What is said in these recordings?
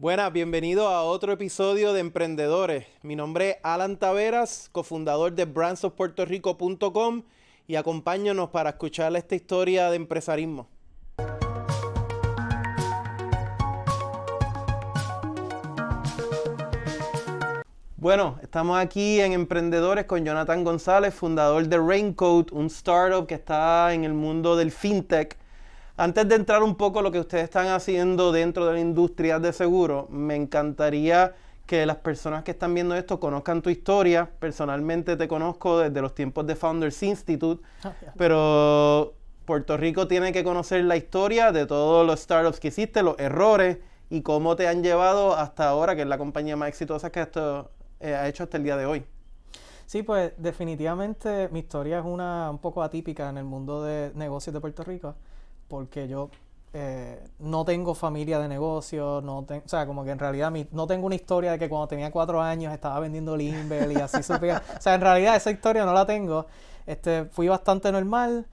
Buenas, bienvenido a otro episodio de Emprendedores. Mi nombre es Alan Taveras, cofundador de brandsofpuertorico.com y acompáñanos para escuchar esta historia de empresarismo. Bueno, estamos aquí en Emprendedores con Jonathan González, fundador de Raincoat, un startup que está en el mundo del fintech. Antes de entrar un poco a lo que ustedes están haciendo dentro de la industria de seguro, me encantaría que las personas que están viendo esto conozcan tu historia. Personalmente te conozco desde los tiempos de Founders Institute, pero Puerto Rico tiene que conocer la historia de todos los startups que hiciste, los errores y cómo te han llevado hasta ahora, que es la compañía más exitosa que esto ha hecho hasta el día de hoy. Sí, pues definitivamente mi historia es un poco atípica en el mundo de negocios de Puerto Rico, porque yo no tengo familia de negocios, o sea, como que en realidad no tengo una historia de que cuando tenía 4 años estaba vendiendo Limber y así supía. O sea, en realidad esa historia no la tengo. Fui bastante normal,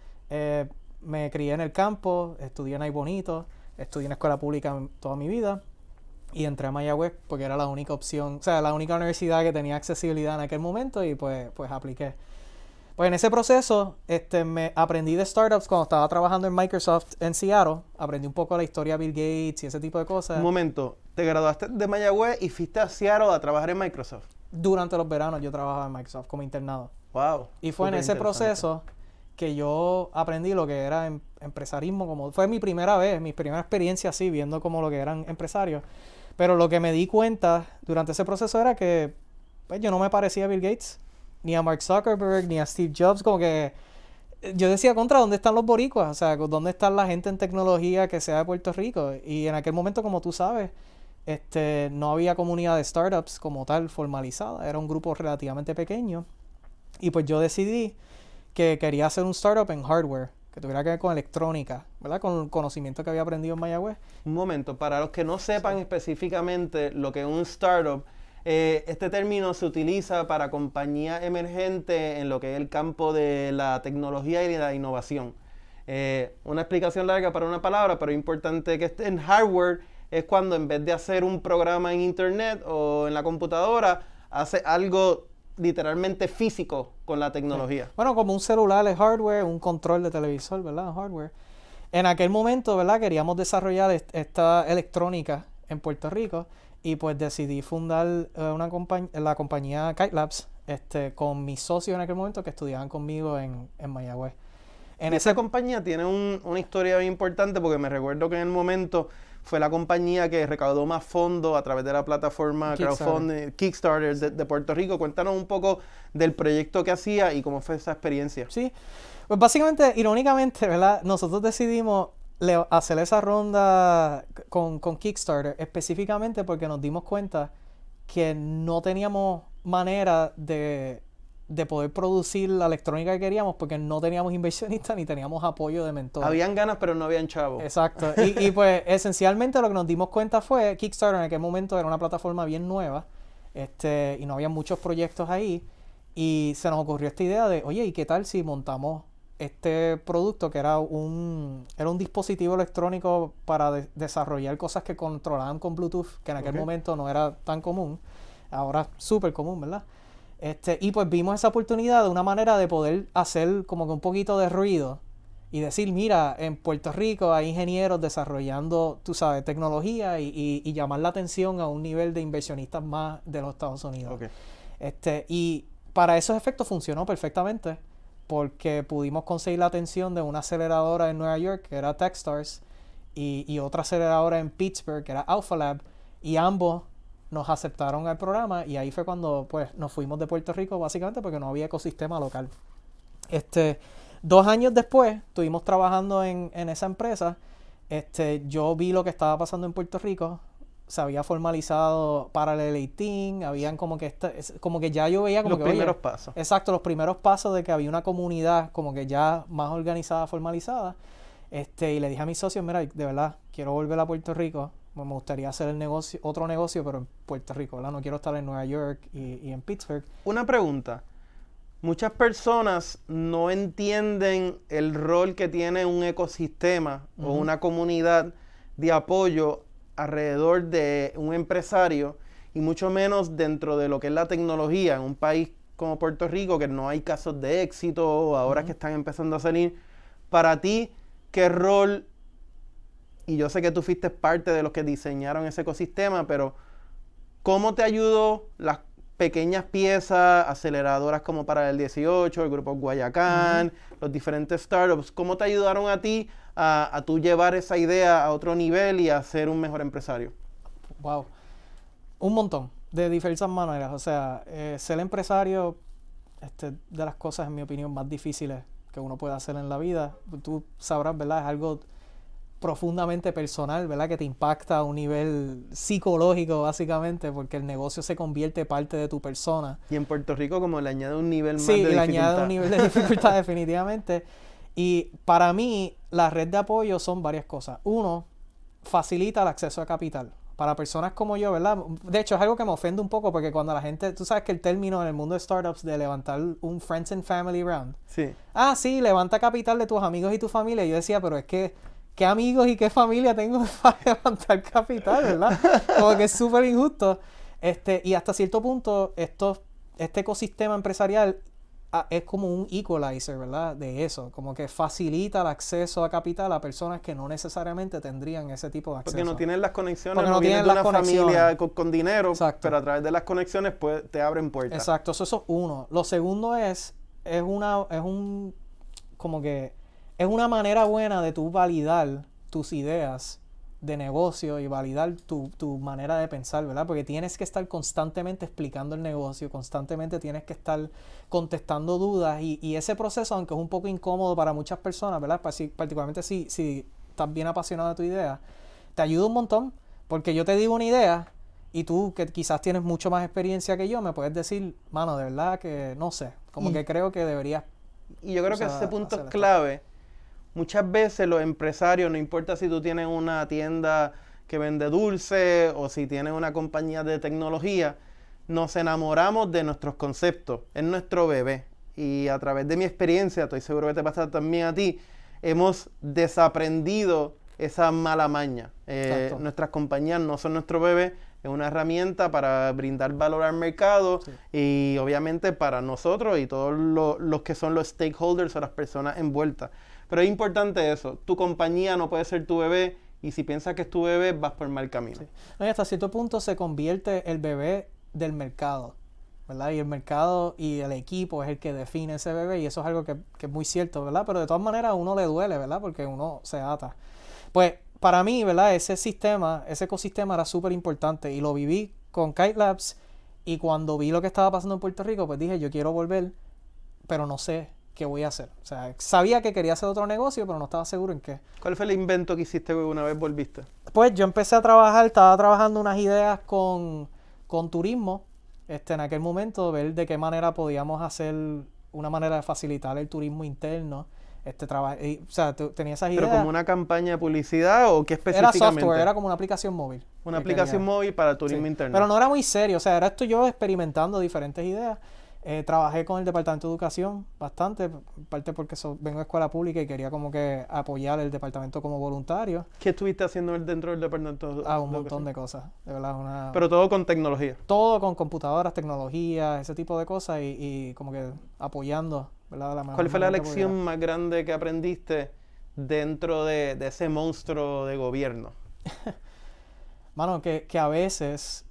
me crié en el campo, estudié en Ay Bonito, estudié en escuela pública toda mi vida. Y entré a Mayagüez porque era la única opción, o sea, la única universidad que tenía accesibilidad en aquel momento y pues apliqué. Pues en ese proceso me aprendí de startups cuando estaba trabajando en Microsoft en Seattle. Aprendí un poco la historia de Bill Gates y ese tipo de cosas. Un momento, te graduaste de Mayagüez y fuiste a Seattle a trabajar en Microsoft. Durante los veranos yo trabajaba en Microsoft como internado. Wow. Y fue en ese proceso que yo aprendí lo que era empresarismo. Fue mi primera vez, mi primera experiencia así, viendo como lo que eran empresarios. Pero lo que me di cuenta durante ese proceso era que pues, yo no me parecía a Bill Gates, ni a Mark Zuckerberg, ni a Steve Jobs. Como que yo decía, ¿dónde están los boricuas? O sea, ¿dónde está la gente en tecnología que sea de Puerto Rico? Y en aquel momento, como tú sabes, no había comunidad de startups como tal formalizada. Era un grupo relativamente pequeño. Y pues yo decidí que quería hacer un startup en hardware, que tuviera que ver con electrónica, ¿verdad? Con el conocimiento que había aprendido en Mayagüez. Un momento, para los que no sepan específicamente lo que es un startup, este término se utiliza para compañías emergentes en lo que es el campo de la tecnología y la innovación. Una explicación larga para una palabra, pero es importante que esté en hardware, es cuando en vez de hacer un programa en internet o en la computadora, hace algo literalmente físico con la tecnología. Sí. Bueno, como un celular es hardware, un control de televisor, ¿verdad? Hardware. En aquel momento, ¿verdad? Queríamos desarrollar esta electrónica en Puerto Rico y pues decidí fundar la compañía Kite Labs con mis socios en aquel momento que estudiaban conmigo en Mayagüez. Esa compañía tiene una historia bien importante porque me recuerdo que en el momento fue la compañía que recaudó más fondos a través de la plataforma crowdfunding Kickstarter de Puerto Rico. Cuéntanos un poco del proyecto que hacía y cómo fue esa experiencia. Sí, pues básicamente, irónicamente, ¿verdad? Nosotros decidimos hacer esa ronda con Kickstarter específicamente porque nos dimos cuenta que no teníamos manera de poder producir la electrónica que queríamos porque no teníamos inversionistas ni teníamos apoyo de mentores. Habían ganas, pero no habían chavos. Exacto. Y pues esencialmente lo que nos dimos cuenta fue Kickstarter en aquel momento era una plataforma bien nueva y no había muchos proyectos ahí y se nos ocurrió esta idea de, oye, ¿y qué tal si montamos este producto que era un dispositivo electrónico para desarrollar cosas que controlaban con Bluetooth, que en aquel momento no era tan común, ahora súper común, ¿verdad? Y pues vimos esa oportunidad de una manera de poder hacer como que un poquito de ruido y decir, mira, en Puerto Rico hay ingenieros desarrollando, tú sabes, tecnología y llamar la atención a un nivel de inversionistas más de los Estados Unidos. Okay. Y para esos efectos funcionó perfectamente porque pudimos conseguir la atención de una aceleradora en Nueva York, que era Techstars, y otra aceleradora en Pittsburgh, que era Alpha Lab, y ambos nos aceptaron al programa y ahí fue cuando pues nos fuimos de Puerto Rico básicamente porque no había ecosistema local. 2 años después estuvimos trabajando en esa empresa. Yo vi lo que estaba pasando en Puerto Rico. Se había formalizado Parallel 18, habían como que ya yo veía como los que primeros pasos. Exacto, los primeros pasos de que había una comunidad como que ya más organizada, formalizada. Y le dije a mis socios, mira, de verdad, quiero volver a Puerto Rico. Me gustaría hacer otro negocio, pero en Puerto Rico, ¿verdad? No quiero estar en Nueva York y en Pittsburgh. Una pregunta. Muchas personas no entienden el rol que tiene un ecosistema o una comunidad de apoyo alrededor de un empresario y mucho menos dentro de lo que es la tecnología en un país como Puerto Rico, que no hay casos de éxito ahora que están empezando a salir. Para ti, ¿qué rol? Y yo sé que tú fuiste parte de los que diseñaron ese ecosistema, pero ¿cómo te ayudó las pequeñas piezas, aceleradoras como para el 18, el grupo Guayacán, los diferentes startups? ¿Cómo te ayudaron a ti a tú llevar esa idea a otro nivel y a ser un mejor empresario? Wow. Un montón, de diversas maneras. O sea, ser empresario, de las cosas, en mi opinión, más difíciles que uno puede hacer en la vida. Tú sabrás, ¿verdad? Es algo profundamente personal, ¿verdad? Que te impacta a un nivel psicológico, básicamente, porque el negocio se convierte parte de tu persona. Y en Puerto Rico como le añade un nivel más de Sí, dificultad. le añade un nivel de dificultad definitivamente. Y para mí, la red de apoyo son varias cosas. Uno, facilita el acceso a capital. Para personas como yo, ¿verdad? De hecho, es algo que me ofende un poco porque cuando la gente, tú sabes que el término en el mundo de startups de levantar un Friends and Family Round. Sí. Ah, sí, levanta capital de tus amigos y tu familia. Y yo decía, pero es que, ¿qué amigos y qué familia tengo para levantar capital, verdad? Como que es súper injusto. Y hasta cierto punto, este ecosistema empresarial es como un equalizer, ¿verdad? De eso, como que facilita el acceso a capital a personas que no necesariamente tendrían ese tipo de acceso. Porque no tienen las conexiones, Porque no no vienen tienen de las una conexiones. familia con dinero, Exacto. pero a través de las conexiones pues, te abren puertas. Exacto, eso es uno. Lo segundo como que es una manera buena de tú validar tus ideas de negocio y validar tu manera de pensar, ¿verdad? Porque tienes que estar constantemente explicando el negocio, constantemente tienes que estar contestando dudas y ese proceso, aunque es un poco incómodo para muchas personas, ¿verdad? Particularmente si estás bien apasionado de tu idea, te ayuda un montón, porque yo te digo una idea y tú, que quizás tienes mucho más experiencia que yo, me puedes decir, mano, de verdad que no sé, como que creo que deberías. Y yo creo O sea, que ese punto es hacer esto. clave. Muchas veces los empresarios, no importa si tú tienes una tienda que vende dulce o si tienes una compañía de tecnología, nos enamoramos de nuestros conceptos, es nuestro bebé. Y a través de mi experiencia, estoy seguro que te pasa también a ti, hemos desaprendido esa mala maña. Exacto. Nuestras compañías no son nuestro bebé, es una herramienta para brindar valor al mercado y obviamente para nosotros y todos los que son los stakeholders o las personas envueltas. Pero es importante eso, tu compañía no puede ser tu bebé y si piensas que es tu bebé vas por mal camino. Sí. No, y hasta cierto punto se convierte el bebé del mercado, ¿verdad? Y el mercado y el equipo es el que define ese bebé y eso es algo que es muy cierto, ¿verdad? Pero de todas maneras a uno le duele, ¿verdad? Porque uno se ata. Pues para mí, ¿verdad? Ese ecosistema era súper importante y lo viví con Kite Labs y cuando vi lo que estaba pasando en Puerto Rico, pues dije, yo quiero volver, pero no sé qué voy a hacer. O sea, sabía que quería hacer otro negocio, pero no estaba seguro en qué. ¿Cuál fue el invento que hiciste una vez volviste? Pues yo empecé a estaba trabajando unas ideas con turismo, en aquel momento, ver de qué manera podíamos hacer una manera de facilitar el turismo interno. O sea, tenía esas ideas. ¿Pero como una campaña de publicidad o qué Era específicamente? software, era como una aplicación móvil. Una aplicación móvil para turismo interno. Pero no era muy serio, o sea, era esto yo experimentando diferentes ideas. Trabajé con el Departamento de Educación bastante, en parte porque vengo de escuela pública y quería como que apoyar el departamento como voluntario. ¿Qué estuviste haciendo dentro del departamento de educación? Un montón de cosas, de verdad. Pero todo con tecnología. Todo con computadoras, tecnologías, ese tipo de cosas y como que apoyando, ¿verdad? ¿Cuál fue la lección más grande que aprendiste dentro de ese monstruo de gobierno? Mano, que a veces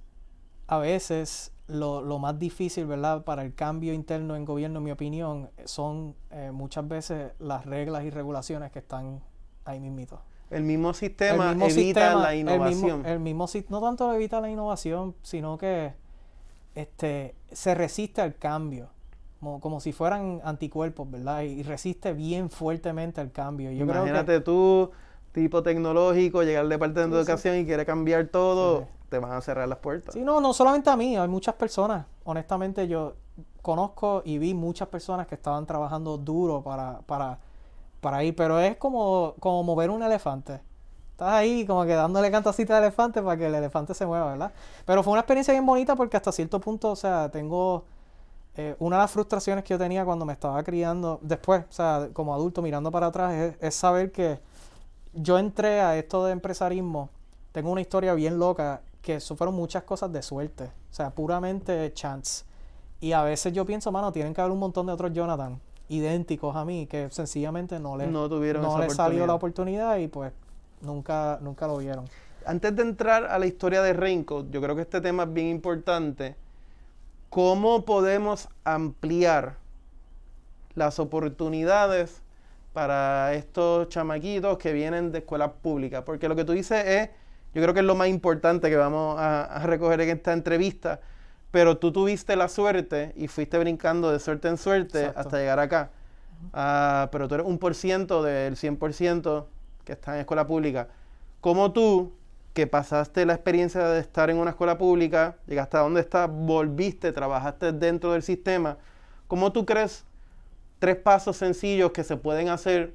lo más difícil, ¿verdad? Para el cambio interno en gobierno, en mi opinión, son muchas veces las reglas y regulaciones que están ahí mismito. El mismo sistema evita la innovación. No tanto evita la innovación, sino que se resiste al cambio. Como si fueran anticuerpos, ¿verdad? Y resiste bien fuertemente al cambio. Imagínate tú, tipo tecnológico, llegar al departamento de educación y quiere cambiar todo, te van a cerrar las puertas. Sí, no solamente a mí, hay muchas personas. Honestamente, yo conozco y vi muchas personas que estaban trabajando duro para ir, pero es como mover un elefante. Estás ahí como que dándole cantacita al elefante para que el elefante se mueva, ¿verdad? Pero fue una experiencia bien bonita porque hasta cierto punto, o sea, tengo... una de las frustraciones que yo tenía cuando me estaba criando, después, o sea, como adulto mirando para atrás, es saber que yo entré a esto de empresarismo tengo una historia bien loca que eso fueron muchas cosas de suerte. O sea, puramente chance. Y a veces yo pienso, mano, tienen que haber un montón de otros Jonathan idénticos a mí que sencillamente no les salió la oportunidad y pues nunca lo vieron. Antes de entrar a la historia de Raincoat, yo creo que este tema es bien importante. ¿Cómo podemos ampliar las oportunidades para estos chamaquitos que vienen de escuelas públicas? Porque lo que tú dices es, yo creo que es lo más importante que vamos a recoger en esta entrevista, pero tú tuviste la suerte y fuiste brincando de suerte en suerte. Exacto. Hasta llegar acá. Pero tú eres 1% del 100% que está en escuela pública. ¿Cómo tú, que pasaste la experiencia de estar en una escuela pública, llegaste a donde estás, volviste, trabajaste dentro del sistema, cómo tú crees 3 pasos sencillos que se pueden hacer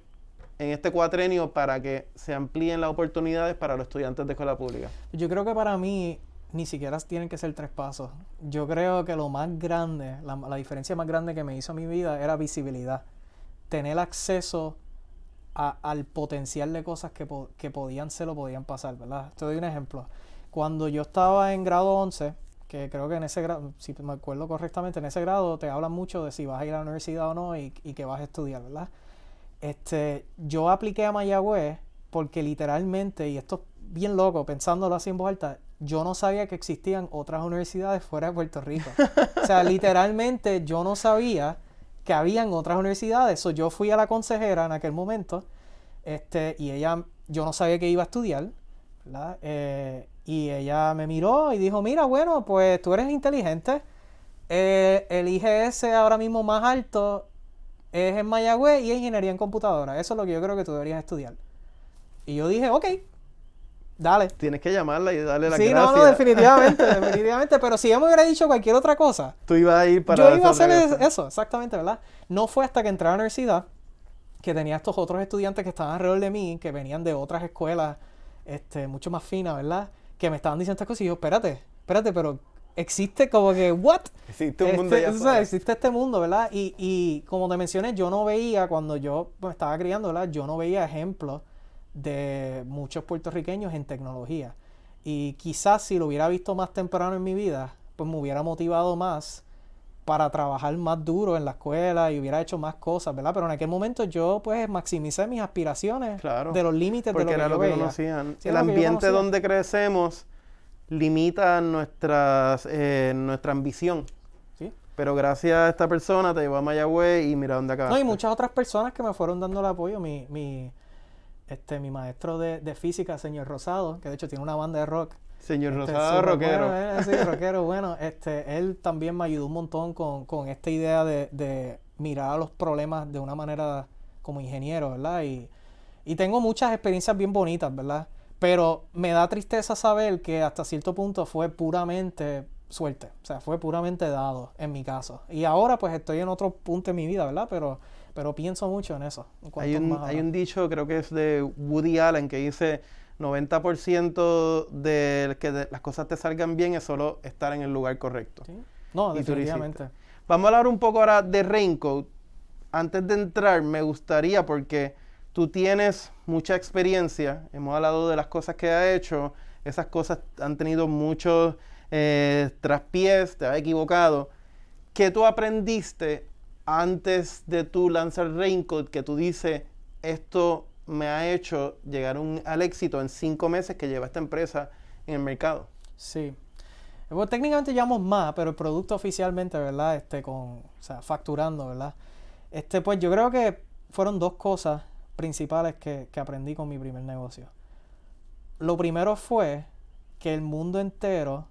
en este cuatrenio para que se amplíen las oportunidades para los estudiantes de escuela pública? Yo creo que para mí ni siquiera tienen que ser 3 pasos. Yo creo que lo más grande, la diferencia más grande que me hizo en mi vida era visibilidad. Tener acceso al potencial de cosas que podían ser o podían pasar, ¿verdad? Te doy un ejemplo. Cuando yo estaba en grado 11, que creo que en ese grado, si me acuerdo correctamente, en ese grado te hablan mucho de si vas a ir a la universidad o no y que vas a estudiar, ¿verdad? Yo apliqué a Mayagüez porque literalmente, y esto es bien loco, pensándolo así en voz alta, yo no sabía que existían otras universidades fuera de Puerto Rico. O sea, literalmente yo no sabía que habían otras universidades. So, yo fui a la consejera en aquel momento, y ella, yo no sabía que iba a estudiar, ¿verdad? Y ella me miró y dijo, mira, bueno, pues tú eres inteligente, el IGS ahora mismo más alto es en Mayagüez y es ingeniería en computadora. Eso es lo que yo creo que tú deberías estudiar. Y yo dije, ok, dale. Tienes que llamarla y darle las gracias. Sí, no, definitivamente. Pero si ella me hubiera dicho cualquier otra cosa, tú ibas a ir para... Yo iba a hacer eso, exactamente, ¿verdad? No fue hasta que entré a la universidad que tenía estos otros estudiantes que estaban alrededor de mí, que venían de otras escuelas mucho más finas, ¿verdad? Que me estaban diciendo estas cosas y yo, espérate, pero existe como que, ¿what? Existe un mundo allá afuera. Existe este mundo, ¿verdad? Y como te mencioné, yo no veía, cuando yo me estaba criando, ¿verdad? Yo no veía ejemplos de muchos puertorriqueños en tecnología. Y quizás si lo hubiera visto más temprano en mi vida, pues me hubiera motivado más para trabajar más duro en la escuela y hubiera hecho más cosas, ¿verdad? Pero en aquel momento yo pues maximicé mis aspiraciones, claro, de los límites de lo que era yo veía. Conocían. Sí, el ambiente donde crecemos limita nuestra ambición. ¿Sí? Pero gracias a esta persona te llevó a Mayagüez y mira dónde acabaste. No, y muchas otras personas que me fueron dando el apoyo. Mi maestro de física, señor Rosado, que de hecho tiene una banda de rock. Señor Rosado, rockero. Bueno, sí, rockero, bueno. Él también me ayudó un montón con esta idea de mirar a los problemas de una manera como ingeniero, ¿verdad? Y tengo muchas experiencias bien bonitas, ¿verdad? Pero me da tristeza saber que hasta cierto punto fue puramente suerte. O sea, fue puramente dado en mi caso. Y ahora pues estoy en otro punto en mi vida, ¿verdad? Pero pienso mucho en eso. Hay un dicho, creo que es de Woody Allen, que dice 90% de que las cosas te salgan bien es solo estar en el lugar correcto. ¿Sí? No, definitivamente. Vamos a hablar un poco ahora de Raincoat. Antes de entrar, me gustaría, porque tú tienes mucha experiencia, hemos hablado de las cosas que has hecho, esas cosas han tenido muchos traspiés, te has equivocado. ¿Qué tú aprendiste antes de tú lanzar Raincoat, que tú dices, esto me ha hecho llegar al éxito en 5 meses que lleva esta empresa en el mercado? Sí. Bueno, técnicamente llevamos más, pero el producto oficialmente, ¿verdad? Facturando, ¿verdad? Pues yo creo que fueron 2 cosas principales que aprendí con mi primer negocio. Lo primero fue que el mundo entero,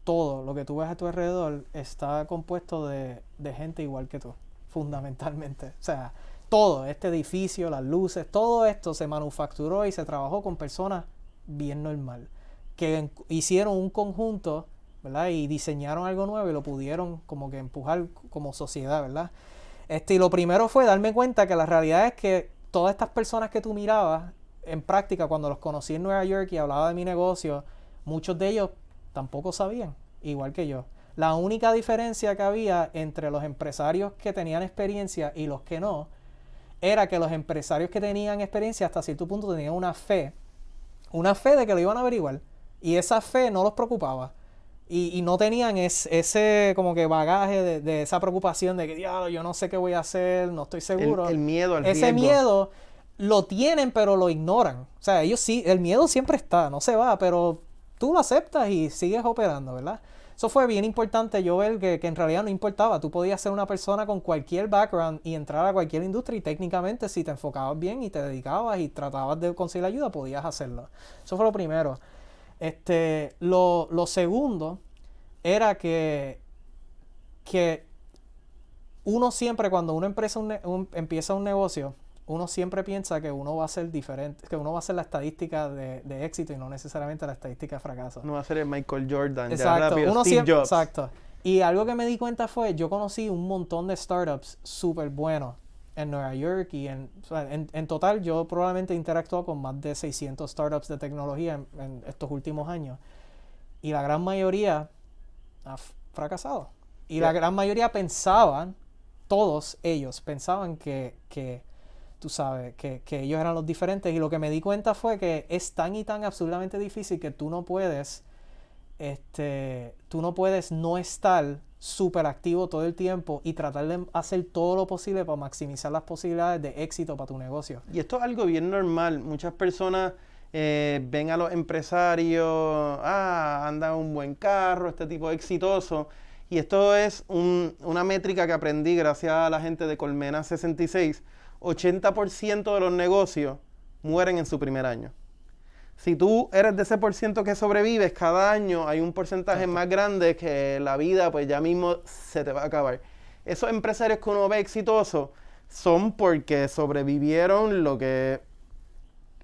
todo lo que tú ves a tu alrededor, está compuesto de gente igual que tú, fundamentalmente. O sea, todo, este edificio, las luces, todo esto se manufacturó y se trabajó con personas bien normal, que hicieron un conjunto, ¿verdad? Y diseñaron algo nuevo y lo pudieron como que empujar como sociedad, ¿verdad? Y lo primero fue darme cuenta que la realidad es que todas estas personas que tú mirabas en práctica cuando los conocí en Nueva York y hablaba de mi negocio, muchos de ellos tampoco sabían, igual que yo. La única diferencia que había entre los empresarios que tenían experiencia y los que no, era que los empresarios que tenían experiencia hasta cierto punto tenían una fe de que lo iban a averiguar. Y esa fe no los preocupaba. Y no tenían ese como que bagaje de esa preocupación de que, diablo, yo no sé qué voy a hacer, no estoy seguro. El miedo al Ese riesgo. miedo lo tienen, pero lo ignoran. O sea, ellos sí, el miedo siempre está, no se va, pero tú lo aceptas y sigues operando, ¿verdad? Eso fue bien importante yo ver que en realidad no importaba. Tú podías ser una persona con cualquier background y entrar a cualquier industria y técnicamente si te enfocabas bien y te dedicabas y tratabas de conseguir ayuda, podías hacerlo. Eso fue lo primero. Lo segundo era que uno siempre, cuando uno empieza un negocio, uno siempre piensa que uno va a ser diferente, que uno va a ser la estadística de éxito y no necesariamente la estadística de fracaso. No va a ser el Michael Jordan, Exacto. ya rápido, Uno Steve siempre, Jobs. exacto. Y algo que me di cuenta fue, yo conocí un montón de startups súper buenos en Nueva York y en total yo probablemente he interactuado con más de 600 startups de tecnología en estos últimos años. Y la gran mayoría ha fracasado. Y la gran mayoría pensaban, todos ellos pensaban que tú sabes, que ellos eran los diferentes. Y lo que me di cuenta fue que es tan y tan absurdamente difícil que tú no puedes no estar súper activo todo el tiempo y tratar de hacer todo lo posible para maximizar las posibilidades de éxito para tu negocio. Y esto es algo bien normal. Muchas personas ven a los empresarios, anda un buen carro, este tipo es exitoso. Y esto es una métrica que aprendí gracias a la gente de Colmena 66. 80% de los negocios mueren en su primer año. Si tú eres de ese por ciento que sobrevives, cada año hay un porcentaje más grande que la vida pues ya mismo se te va a acabar. Esos empresarios que uno ve exitosos son porque sobrevivieron lo que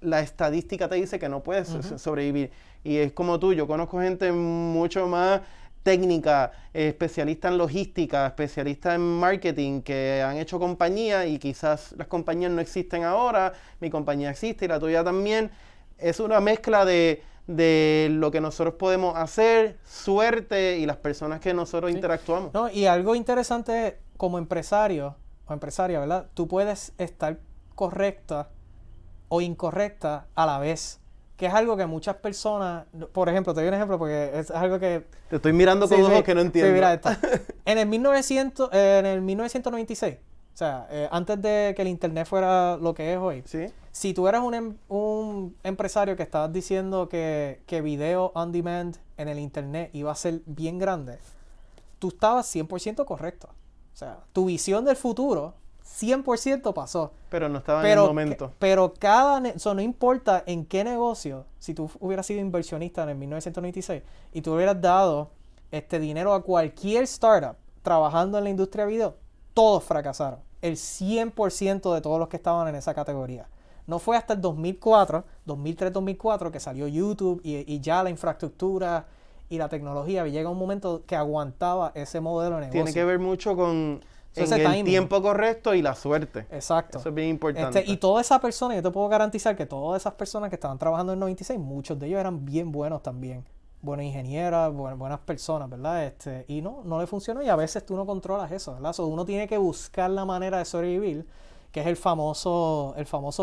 la estadística te dice que no puedes sobrevivir. Y es como tú, yo conozco gente mucho más técnica, especialista en logística, especialista en marketing, que han hecho compañías y quizás las compañías no existen ahora, mi compañía existe y la tuya también. Es una mezcla de lo que nosotros podemos hacer, suerte y las personas que nosotros interactuamos. No, y algo interesante como empresario o empresaria, ¿verdad? Tú puedes estar correcta o incorrecta a la vez. Que es algo que muchas personas, por ejemplo, te doy un ejemplo porque es algo que... Te estoy mirando con ojos que no entiendo. Sí, mira esto. En el 1996, o sea, antes de que el internet fuera lo que es hoy, ¿Sí? si tú eras un empresario que estabas diciendo que video on demand en el internet iba a ser bien grande, tú estabas 100% correcto. O sea, tu visión del futuro 100% pasó. Pero no estaba en el momento. Pero no importa en qué negocio, si tú hubieras sido inversionista en el 1996 y tú hubieras dado dinero a cualquier startup trabajando en la industria de video, todos fracasaron. El 100% de todos los que estaban en esa categoría. No fue hasta el 2003-2004 que salió YouTube y ya la infraestructura y la tecnología llega un momento que aguantaba ese modelo de negocio. Tiene que ver mucho con el tiempo correcto y la suerte. Exacto. Eso es bien importante. Y toda esa persona, yo te puedo garantizar que todas esas personas que estaban trabajando en el 96, muchos de ellos eran bien buenos también. Buenas ingenieras, buenas personas, ¿verdad? Y no le funcionó y a veces tú no controlas eso, ¿verdad? Uno tiene que buscar la manera de sobrevivir, que es el famoso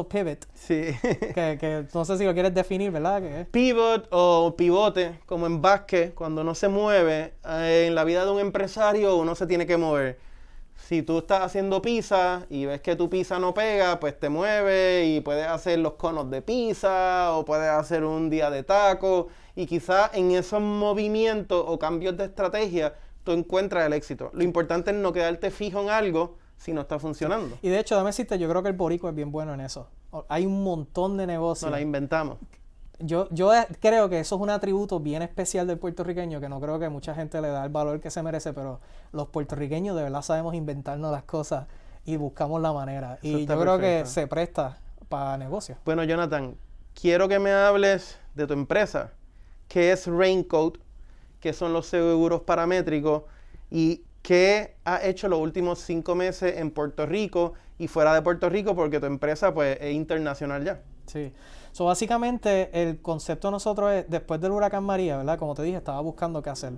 pivot. Sí. que no sé si lo quieres definir, ¿verdad? ¿Qué es? Pivot o pivote, como en básquet, cuando no se mueve, en la vida de un empresario uno se tiene que mover. Si tú estás haciendo pizza y ves que tu pizza no pega, pues te mueves y puedes hacer los conos de pizza o puedes hacer un día de taco y quizás en esos movimientos o cambios de estrategia tú encuentras el éxito. Lo importante es no quedarte fijo en algo si no está funcionando. Y de hecho, déjame decirte, yo creo que el boricua es bien bueno en eso. Hay un montón de negocios. Nos la inventamos. Yo creo que eso es un atributo bien especial del puertorriqueño que no creo que mucha gente le da el valor que se merece, pero los puertorriqueños de verdad sabemos inventarnos las cosas y buscamos la manera. Eso y yo creo que se presta para negocios. Bueno, Jonathan, quiero que me hables de tu empresa. ¿Qué es Raincoat? ¿Qué son los seguros paramétricos? ¿Y qué has hecho los últimos 5 meses en Puerto Rico y fuera de Puerto Rico? Porque tu empresa pues es internacional ya. Sí. Básicamente el concepto de nosotros es, después del huracán María, ¿verdad? Como te dije, estaba buscando qué hacer.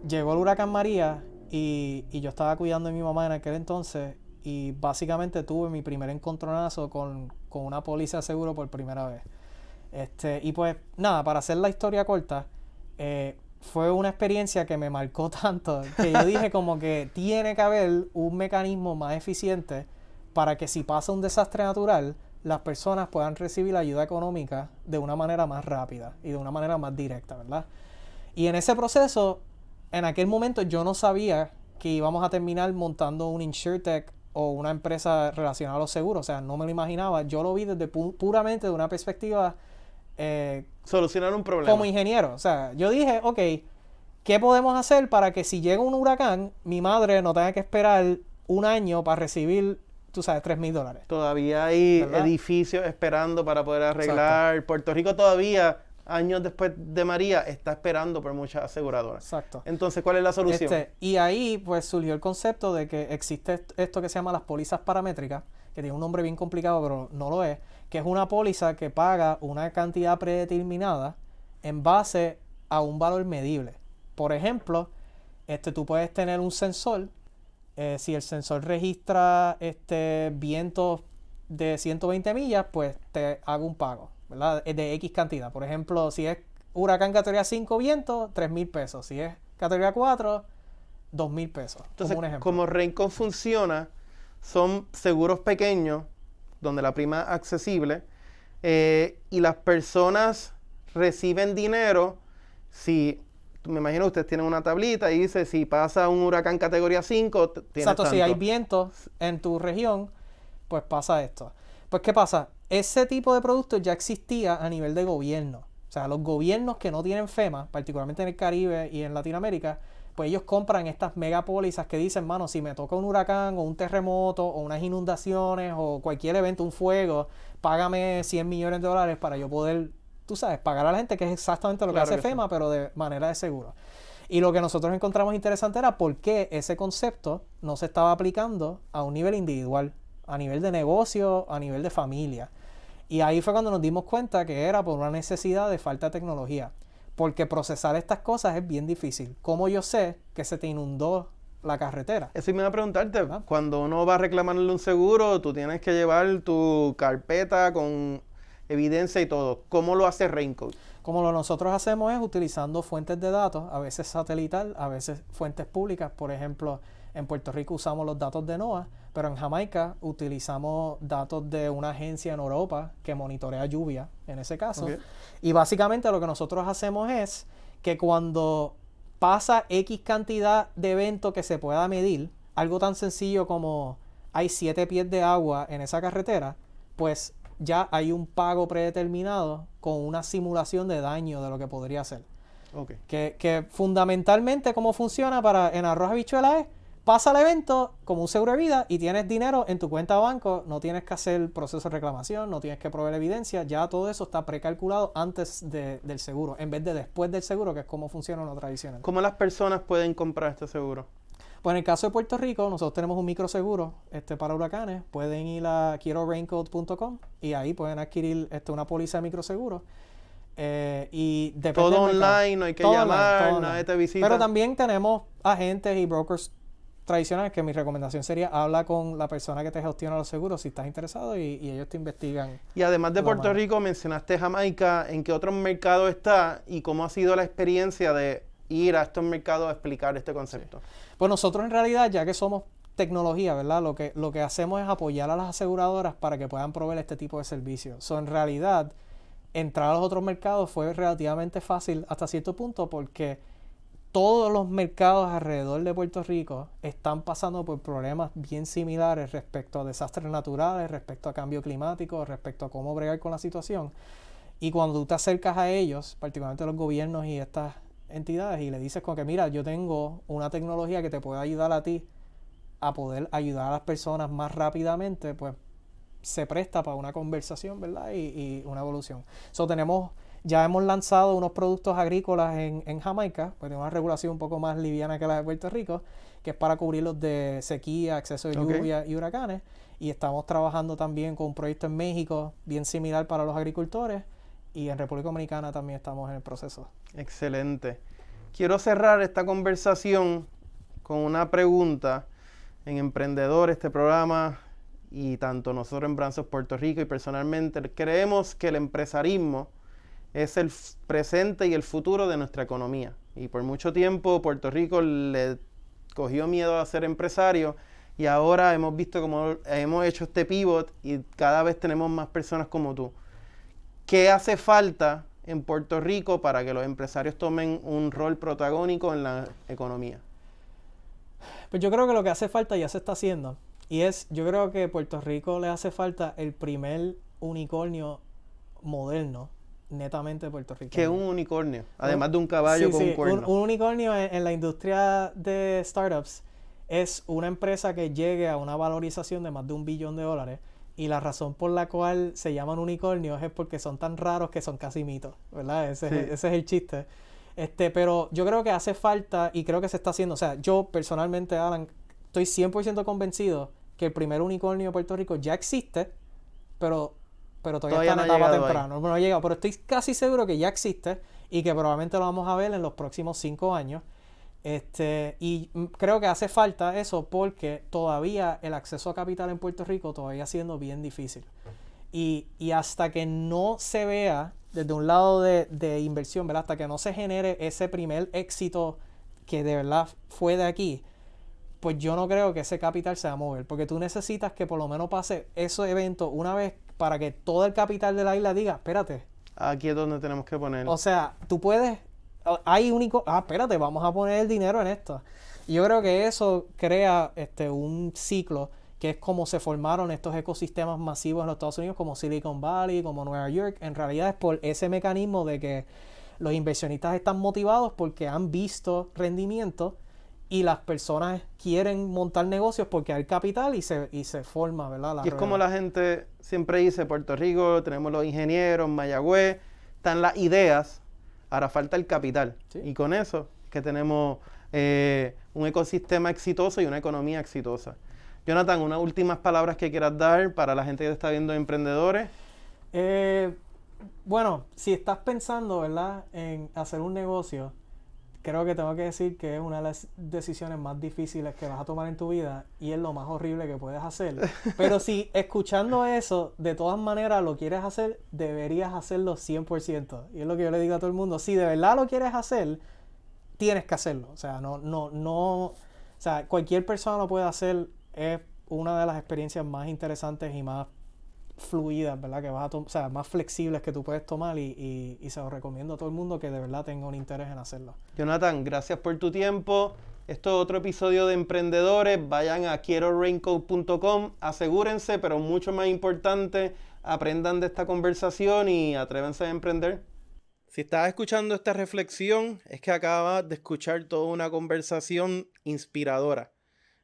Llegó el huracán María y yo estaba cuidando de mi mamá en aquel entonces y básicamente tuve mi primer encontronazo con una póliza de seguro por primera vez. Y pues nada, para hacer la historia corta, fue una experiencia que me marcó tanto que yo dije como que tiene que haber un mecanismo más eficiente para que si pasa un desastre natural, las personas puedan recibir ayuda económica de una manera más rápida y de una manera más directa, ¿verdad? Y en ese proceso, en aquel momento yo no sabía que íbamos a terminar montando un InsurTech o una empresa relacionada a los seguros. O sea, no me lo imaginaba. Yo lo vi desde puramente de una perspectiva Solucionar un problema. como ingeniero. O sea, yo dije, ok, ¿qué podemos hacer para que si llega un huracán, mi madre no tenga que esperar un año para recibir, tú sabes, $3,000? Todavía hay ¿Verdad? edificios esperando para poder arreglar. Exacto. Puerto Rico todavía, años después de María, está esperando por muchas aseguradoras. Exacto. Entonces, ¿cuál es la solución? Y ahí pues surgió el concepto de que existe esto que se llama las pólizas paramétricas, que tiene un nombre bien complicado, pero no lo es, que es una póliza que paga una cantidad predeterminada en base a un valor medible. Por ejemplo, tú puedes tener un sensor, si el sensor registra vientos de 120 millas, pues te hago un pago, ¿verdad? De X cantidad. Por ejemplo, si es huracán categoría 5 vientos, $3,000. Si es categoría 4, $2,000. Entonces, como un ejemplo. como Raincon funciona, son seguros pequeños, donde la prima es accesible, y las personas reciben dinero si... Me imagino que ustedes tienen una tablita y dice, si pasa un huracán categoría 5, tienes Exacto, tanto. si hay vientos en tu región, pues pasa esto. Pues, ¿qué pasa? Ese tipo de productos ya existía a nivel de gobierno. O sea, los gobiernos que no tienen FEMA, particularmente en el Caribe y en Latinoamérica, pues ellos compran estas megapólizas que dicen, mano, si me toca un huracán o un terremoto o unas inundaciones o cualquier evento, un fuego, págame $100 millones para yo poder, tú sabes, pagar a la gente, que es exactamente lo que hace FEMA, pero de manera de seguro. Y lo que nosotros encontramos interesante era por qué ese concepto no se estaba aplicando a un nivel individual, a nivel de negocio, a nivel de familia. Y ahí fue cuando nos dimos cuenta que era por una necesidad de falta de tecnología. Porque procesar estas cosas es bien difícil. ¿Cómo yo sé que se te inundó la carretera? Eso me iba a preguntarte. Cuando uno va a reclamarle un seguro, tú tienes que llevar tu carpeta con evidencia y todo. ¿Cómo lo hace Raincon? Como lo nosotros hacemos es utilizando fuentes de datos, a veces satelital, a veces fuentes públicas. Por ejemplo, en Puerto Rico usamos los datos de NOAA, pero en Jamaica utilizamos datos de una agencia en Europa que monitorea lluvia, en ese caso. Okay. Y básicamente lo que nosotros hacemos es que cuando pasa X cantidad de evento que se pueda medir, algo tan sencillo como hay 7 pies de agua en esa carretera, pues ya hay un pago predeterminado con una simulación de daño de lo que podría ser. Okay. Que fundamentalmente cómo funciona en arroz habichuela es, pasa el evento como un seguro de vida y tienes dinero en tu cuenta de banco, no tienes que hacer proceso de reclamación, no tienes que proveer evidencia, ya todo eso está precalculado antes del seguro, en vez de después del seguro, que es como funciona lo tradicional. ¿Cómo las personas pueden comprar este seguro? Pues en el caso de Puerto Rico, nosotros tenemos un microseguro para huracanes. Pueden ir a quieroraincode.com y ahí pueden adquirir una póliza de microseguro. Y depende todo del mercado. online, no hay que Todo llamar, online. nadie te visita. Pero también tenemos agentes y brokers tradicionales que mi recomendación sería habla con la persona que te gestiona los seguros si estás interesado y ellos te investigan. Y además de Puerto Rico, mencionaste Jamaica. ¿En qué otros mercados está y cómo ha sido la experiencia de ir a estos mercados a explicar este concepto? Sí. Pues nosotros en realidad, ya que somos tecnología, ¿verdad? Lo que hacemos es apoyar a las aseguradoras para que puedan proveer este tipo de servicios. En realidad, entrar a los otros mercados fue relativamente fácil hasta cierto punto porque todos los mercados alrededor de Puerto Rico están pasando por problemas bien similares respecto a desastres naturales, respecto a cambio climático, respecto a cómo bregar con la situación. Y cuando tú te acercas a ellos, particularmente los gobiernos y estas entidades, y le dices como que mira, yo tengo una tecnología que te puede ayudar a ti a poder ayudar a las personas más rápidamente, pues se presta para una conversación, ¿verdad? Y una evolución. Ya hemos lanzado unos productos agrícolas en Jamaica, pues tenemos una regulación un poco más liviana que la de Puerto Rico, que es para cubrir los de sequía, exceso de lluvia y huracanes. Y estamos trabajando también con un proyecto en México bien similar para los agricultores. Y en República Dominicana también estamos en el proceso. Excelente. Quiero cerrar esta conversación con una pregunta. En Emprendedor, este programa, y tanto nosotros en Branzos Puerto Rico y personalmente, creemos que el empresarismo es el presente y el futuro de nuestra economía. Y por mucho tiempo Puerto Rico le cogió miedo a ser empresario y ahora hemos visto cómo hemos hecho este pivot y cada vez tenemos más personas como tú. ¿Qué hace falta en Puerto Rico para que los empresarios tomen un rol protagónico en la economía? Pues yo creo que lo que hace falta ya se está haciendo. Y yo creo que a Puerto Rico le hace falta el primer unicornio moderno, netamente puertorriqueño. ¿Qué es un unicornio? Además de un caballo con un cuerno. Un unicornio en la industria de startups es una empresa que llegue a una valorización de más de $1 billón. Y la razón por la cual se llaman unicornios es porque son tan raros que son casi mitos, ¿verdad? Ese es el chiste. Pero yo creo que hace falta y creo que se está haciendo. O sea, yo personalmente, Alan, estoy 100% convencido que el primer unicornio de Puerto Rico ya existe, pero todavía está en etapa temprana. No ha llegado, pero estoy casi seguro que ya existe y que probablemente lo vamos a ver en los próximos 5 años. Y creo que hace falta eso porque todavía el acceso a capital en Puerto Rico todavía siendo bien difícil. Y hasta que no se vea desde un lado de inversión, ¿verdad? Hasta que no se genere ese primer éxito que de verdad fue de aquí, pues yo no creo que ese capital se va a mover. Porque tú necesitas que por lo menos pase ese evento una vez para que todo el capital de la isla diga, espérate. Aquí es donde tenemos que poner. O sea, tú puedes... espérate, vamos a poner el dinero en esto. Y yo creo que eso crea un ciclo que es como se formaron estos ecosistemas masivos en los Estados Unidos, como Silicon Valley, como Nueva York. En realidad es por ese mecanismo de que los inversionistas están motivados porque han visto rendimiento y las personas quieren montar negocios porque hay capital y se forma, ¿verdad? Y es como la gente siempre dice, Puerto Rico, tenemos los ingenieros, Mayagüez, están las ideas, ahora falta el capital. Sí. Y con eso es que tenemos un ecosistema exitoso y una economía exitosa. Jonathan, unas últimas palabras que quieras dar para la gente que te está viendo emprendedores. Bueno, si estás pensando, ¿verdad?, en hacer un negocio, creo que tengo que decir que es una de las decisiones más difíciles que vas a tomar en tu vida y es lo más horrible que puedes hacer. Pero si escuchando eso, de todas maneras lo quieres hacer, deberías hacerlo 100%. Y es lo que yo le digo a todo el mundo. Si de verdad lo quieres hacer, tienes que hacerlo. O sea, o sea, cualquier persona lo puede hacer. Es una de las experiencias más interesantes y más fluidas, ¿verdad? Que vas a o sea, más flexibles que tú puedes tomar y se lo recomiendo a todo el mundo que de verdad tenga un interés en hacerlo. Jonathan, gracias por tu tiempo. Esto es otro episodio de Emprendedores. Vayan a quieroraincoat.com, asegúrense, pero mucho más importante, aprendan de esta conversación y atrévanse a emprender. Si estás escuchando esta reflexión, es que acabas de escuchar toda una conversación inspiradora.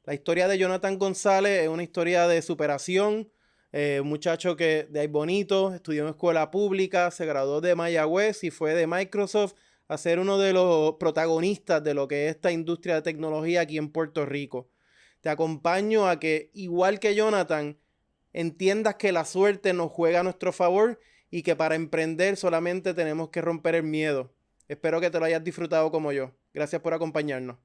La historia de Jonathan González es una historia de superación. Un muchacho que de ahí bonito, estudió en escuela pública, se graduó de Mayagüez y fue de Microsoft a ser uno de los protagonistas de lo que es esta industria de tecnología aquí en Puerto Rico. Te acompaño a que, igual que Jonathan, entiendas que la suerte nos juega a nuestro favor y que para emprender solamente tenemos que romper el miedo. Espero que te lo hayas disfrutado como yo. Gracias por acompañarnos.